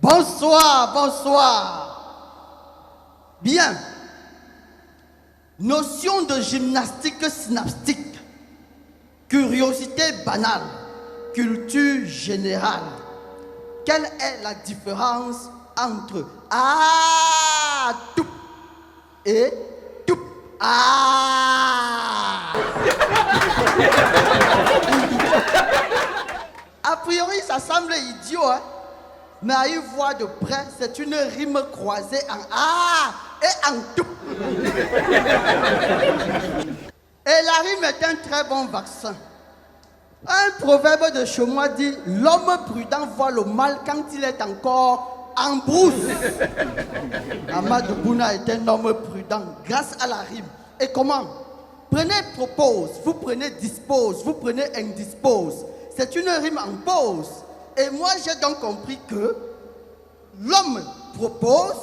Bonsoir, bonsoir. Bien. Notion de gymnastique synaptique. Curiosité banale. Culture générale. Quelle est la différence entre tout et tout? A priori, ça semble idiot, hein? Mais à y voir de près, c'est une rime croisée en et en tout. Et la rime est un très bon vaccin. Un proverbe de chez moi dit: l'homme prudent voit le mal quand il est encore en brousse. Amadou Bouna est un homme prudent grâce à la rime. Et comment? Prenez propose, vous prenez dispose, vous prenez indispose. C'est une rime en pause. Et moi j'ai donc compris que l'homme propose,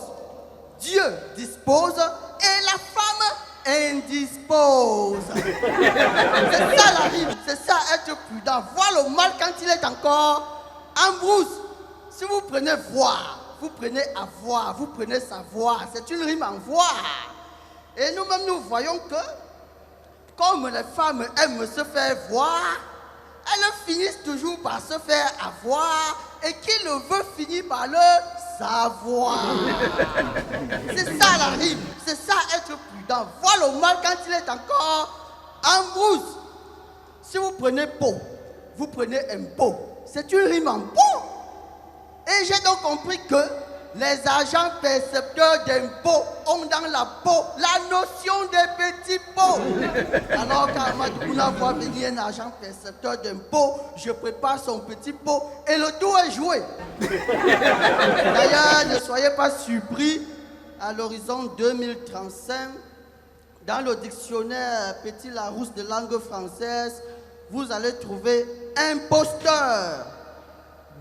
Dieu dispose et la femme indispose. C'est ça la rime, c'est ça être prudent. Voir le mal quand il est encore en brousse. Si vous prenez voir, vous prenez avoir, vous prenez savoir, c'est une rime en voir. Et nous-mêmes nous voyons que comme les femmes aiment se faire voir, elles finissent toujours par se faire avoir et qui le veut finit par le savoir. C'est ça la rime, c'est ça être prudent. Voir le mal quand il est encore en brousse. Si vous prenez pot, vous prenez un pot. C'est une rime en pot. Et j'ai donc compris que les agents percepteurs d'impôts ont dans la peau la notion des petits pots. Alors qu'Amadou voit venir un agent percepteur d'impôts, je prépare son petit pot et le tour est joué. D'ailleurs, ne soyez pas surpris, à l'horizon 2035, dans le dictionnaire Petit Larousse de langue française, vous allez trouver imposteur.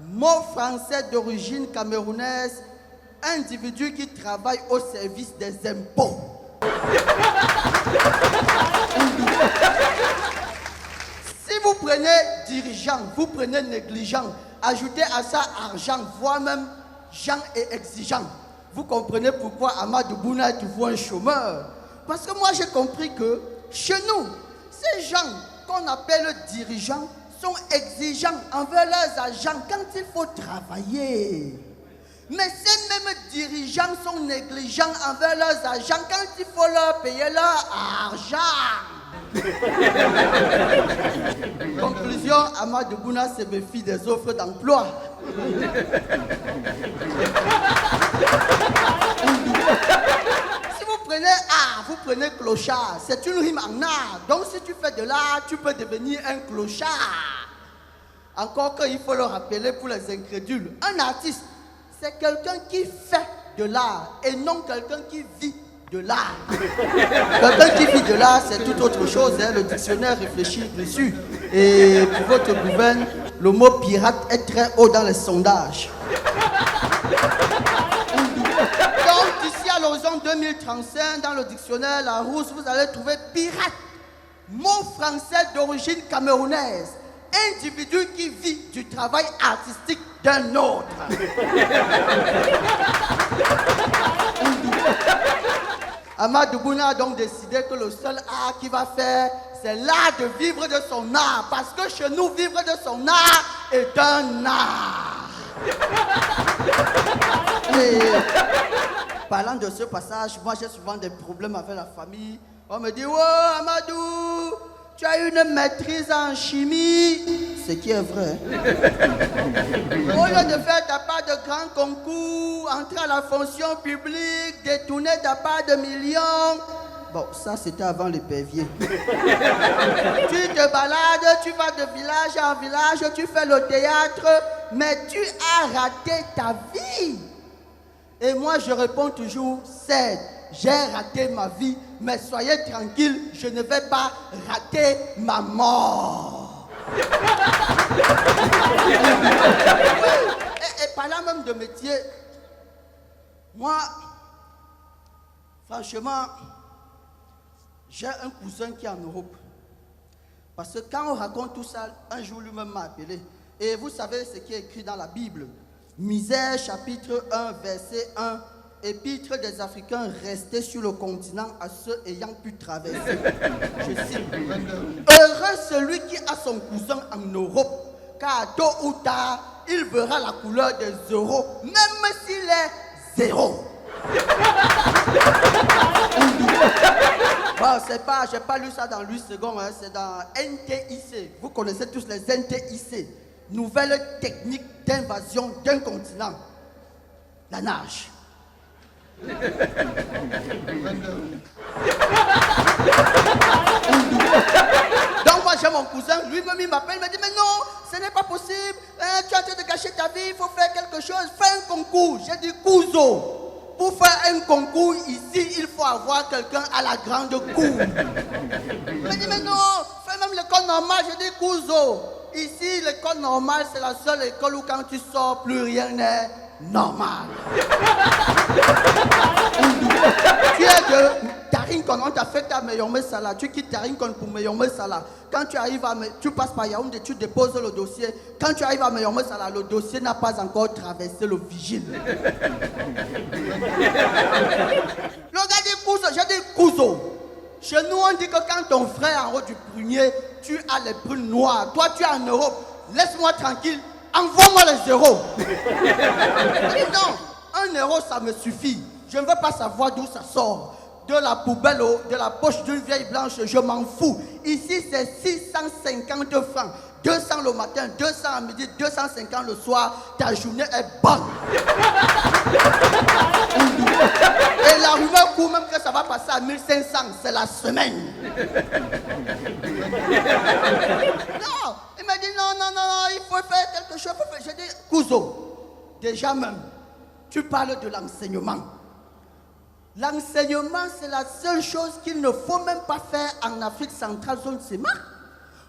Mot français d'origine camerounaise, individu qui travaille au service des impôts. Si vous prenez dirigeant, vous prenez négligent, ajoutez à ça argent, voire même gens et exigeant. Vous comprenez pourquoi Amadou Bouna est toujours un chômeur? Parce que moi j'ai compris que chez nous, ces gens qu'on appelle dirigeants sont exigeants envers leurs agents quand il faut travailler. Mais ces mêmes dirigeants sont négligents envers leurs agents quand il faut leur payer leur argent. Conclusion, Amadou Bouna se méfie des offres d'emploi. Si vous prenez art, vous prenez clochard. C'est une rime en art. Donc si tu fais de l'art, tu peux devenir un clochard. Encore qu'il faut le rappeler pour les incrédules. Un artiste, c'est quelqu'un qui fait de l'art et non quelqu'un qui vit de l'art. Quelqu'un qui vit de l'art, c'est tout autre chose. Hein. Le dictionnaire réfléchit dessus. Et pour votre gouverne, le mot pirate est très haut dans les sondages. Donc, d'ici à l'horizon 2035, dans le dictionnaire Larousse, vous allez trouver pirate. Mot français d'origine camerounaise. Individu qui vit du travail artistique d'un autre. Amadou Bouna a donc décidé que le seul art qu'il va faire, c'est l'art de vivre de son art. Parce que chez nous, vivre de son art est un art. Et parlant de ce passage, moi j'ai souvent des problèmes avec la famille. On me dit: oh Amadou, tu as une maîtrise en chimie. Ce qui est vrai. Au lieu de faire ta part de grands concours, entrer à la fonction publique, détourner ta part de millions. Bon, ça c'était avant l'épervier. Tu te balades, tu vas de village en village, tu fais le théâtre, mais tu as raté ta vie. Et moi je réponds toujours: certes, j'ai raté ma vie, mais soyez tranquille, je ne vais pas rater ma mort. Et parlant même de métier, moi, franchement, j'ai un cousin qui est en Europe. Parce que quand on raconte tout ça, un jour lui-même m'a appelé. Et vous savez ce qui est écrit dans la Bible. Misère, chapitre 1, verset 1. Épître des Africains restés sur le continent à ceux ayant pu traverser. Je cite. Heureux celui qui a son cousin en Europe, car tôt ou tard, il verra la couleur des euros, même s'il est zéro. Bon, c'est pas, j'ai pas lu ça dans Louis II, hein, c'est dans NTIC. Vous connaissez tous les NTIC. Nouvelle technique d'invasion d'un continent. La nage. Donc moi j'ai mon cousin, lui-même il m'appelle, il me dit mais non, ce n'est pas possible, tu es en train de gâcher ta vie, il faut faire quelque chose, fais un concours. J'ai dit Couso, pour faire un concours ici, il faut avoir quelqu'un à la grande cour. Il me dit mais non, fais même l'école normale. J'ai dit Couso, ici l'école normale c'est la seule école où quand tu sors plus rien n'est normal. Tu es de Tarinkon, on t'a fait ta Meyomé Sala, tu quittes Tarinkon pour Meyomé Sala. Quand tu arrives tu passes par Yaoundé, tu déposes le dossier. Quand tu arrives à Meyomé Sala, le dossier n'a pas encore traversé le vigile. Le gars dit Couso, j'ai dit Couso. Chez nous on dit que quand ton frère en haut du prunier, tu as les prunes noires. Toi tu es en Europe, laisse-moi tranquille. Envoie-moi les zéros. Non, 1 euro ça me suffit. Je ne veux pas savoir d'où ça sort. De la poubelle, de la poche d'une vieille blanche, je m'en fous. Ici c'est 650 francs. 200 le matin, 200 à midi, 250 le soir. Ta journée est bonne. Et la rumeur court même que ça va passer à 1500. C'est la semaine. Non, il m'a dit non, il faut faire quelque chose. J'ai dit, Couso, déjà même, tu parles de l'enseignement. L'enseignement, c'est la seule chose qu'il ne faut même pas faire en Afrique centrale, zone CEMAC.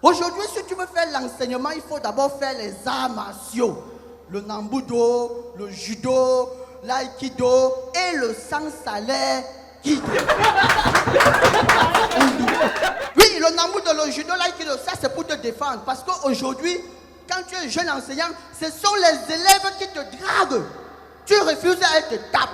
Aujourd'hui, si tu veux faire l'enseignement, il faut d'abord faire les arts martiaux. Le Nambudo, le judo, l'aïkido et le sans-salaire kido. Oui, le Nambudo, le judo, l'aïkido, ça c'est pour te défendre. Parce qu'aujourd'hui, quand tu es jeune enseignant, ce sont les élèves qui te draguent. Tu refuses, elle te tape.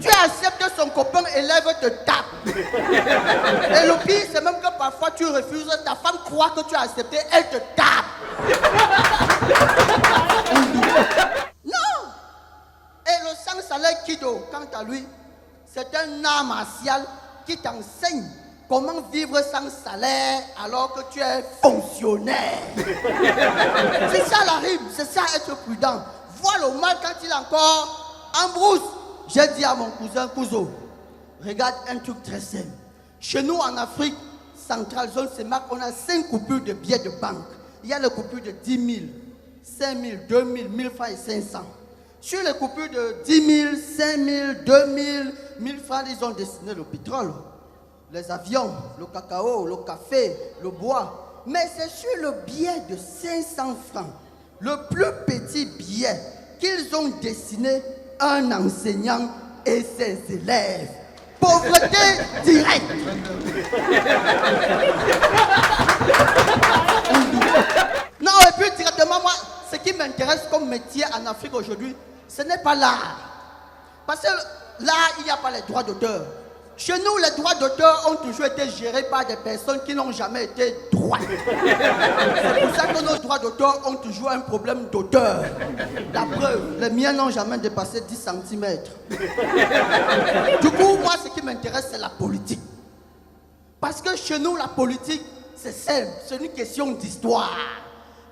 Tu acceptes son copain, élève te tape. Et le pire, c'est même que parfois tu refuses, ta femme croit que tu as accepté, elle te tape. Non. Et le sans-salaire kido, quant à lui, c'est un art martial qui t'enseigne comment vivre sans salaire alors que tu es fonctionnaire. C'est ça la rime, c'est ça être prudent. Vois le mal quand il est encore en brousse. J'ai dit à mon cousin Couso, regarde un truc très simple. Chez nous en Afrique centrale, zone CEMAC, on a 5 coupures de billets de banque. Il y a les coupures de 10 000, 5 000, 2 000, 1000 francs et 500. Sur les coupures de 10 000, 5 000, 2 000, 1000 francs, ils ont dessiné le pétrole, les avions, le cacao, le café, le bois. Mais c'est sur le billet de 500 francs, le plus petit billet, qu'ils ont dessiné un enseignant et ses élèves. Pauvreté directe. Non, et puis directement, moi, ce qui m'intéresse comme métier en Afrique aujourd'hui, ce n'est pas l'art. Parce que l'art, il n'y a pas les droits d'auteur. Chez nous, les droits d'auteur ont toujours été gérés par des personnes qui n'ont jamais été droites. C'est pour ça que nos droits d'auteur ont toujours un problème d'auteur. La preuve, les miens n'ont jamais dépassé 10 cm. Du coup, moi, ce qui m'intéresse, c'est la politique. Parce que chez nous, la politique, c'est simple, c'est une question d'histoire.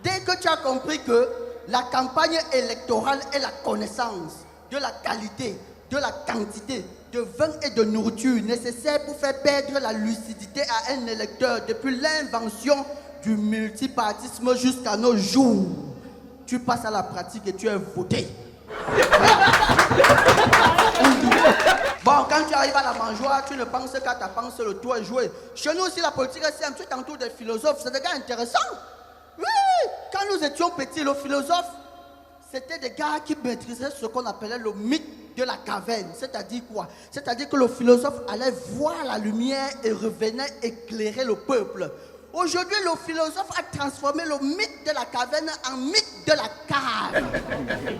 Dès que tu as compris que la campagne électorale est la connaissance de la qualité, de la quantité de vin et de nourriture nécessaires pour faire perdre la lucidité à un électeur depuis l'invention du multipartisme jusqu'à nos jours. Tu passes à la pratique et tu es voté. Voilà. Bon, quand tu arrives à la mangeoire, tu ne penses qu'à ta pensée, le tour est joué. Chez nous aussi, la politique est simple. Tu t'entoures des philosophes, c'est des gars intéressants. Oui, quand nous étions petits, les philosophes, c'était des gars qui maîtrisaient ce qu'on appelait le mythe de la caverne. C'est-à-dire quoi? C'est-à-dire que le philosophe allait voir la lumière et revenait éclairer le peuple. Aujourd'hui, le philosophe a transformé le mythe de la caverne en mythe de la cave.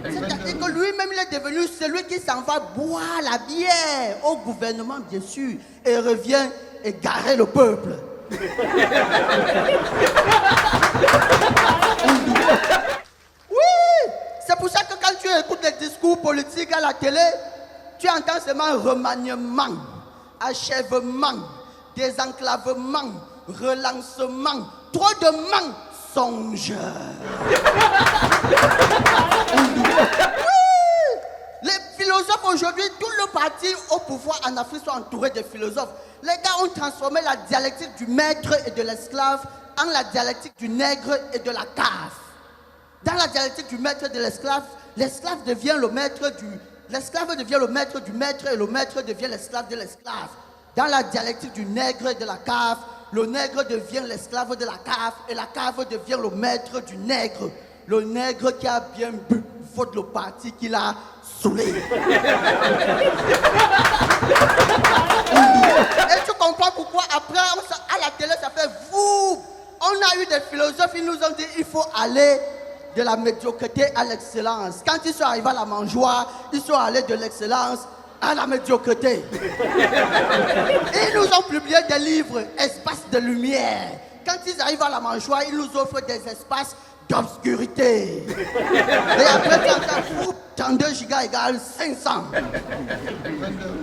C'est-à-dire que lui-même, il est devenu celui qui s'en va boire la bière au gouvernement, bien sûr, et revient égarer le peuple. Oui, c'est pour ça que quand tu écoutes les discours politiques à la télé, tu entends seulement remaniement, achèvement, désenclavement, relancement, trop de mensonges. Oui, les philosophes aujourd'hui, tout le parti au pouvoir en Afrique sont entourés de philosophes. Les gars ont transformé la dialectique du maître et de l'esclave en la dialectique du nègre et de la cave. Dans la dialectique du maître et de l'esclave, l'esclave devient le maître du... L'esclave devient le maître du maître et le maître devient l'esclave de l'esclave. Dans la dialectique du nègre et de la cave, le nègre devient l'esclave de la cave et la cave devient le maître du nègre. Le nègre qui a bien bu, faute le parti qu'il a saoulé. Et tu comprends pourquoi après, à la télé, ça fait vous. On a eu des philosophes, ils nous ont dit il faut aller de la médiocrité à l'excellence. Quand ils sont arrivés à la mangeoire, ils sont allés de l'excellence à la médiocrité. Ils nous ont publié des livres, espaces de lumière. Quand ils arrivent à la mangeoire, ils nous offrent des espaces d'obscurité. Et après, tu entends 32 gigas égale 500.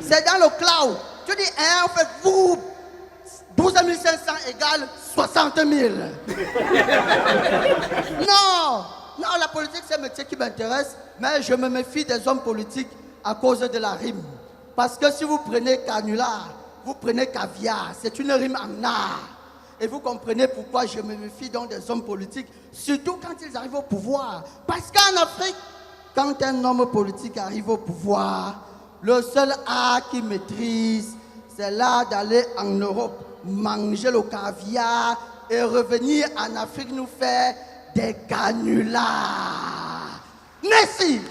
C'est dans le cloud. Tu dis, on fait vous 12 500 égale 60 000. Non, la politique, c'est un métier qui m'intéresse, mais je me méfie des hommes politiques à cause de la rime. Parce que si vous prenez canular, vous prenez caviar, c'est une rime en art. Et vous comprenez pourquoi je me méfie donc des hommes politiques, surtout quand ils arrivent au pouvoir. Parce qu'en Afrique, quand un homme politique arrive au pouvoir, le seul art qu'il maîtrise, c'est l'art d'aller en Europe, manger le caviar et revenir en Afrique nous faire des canulars. Merci.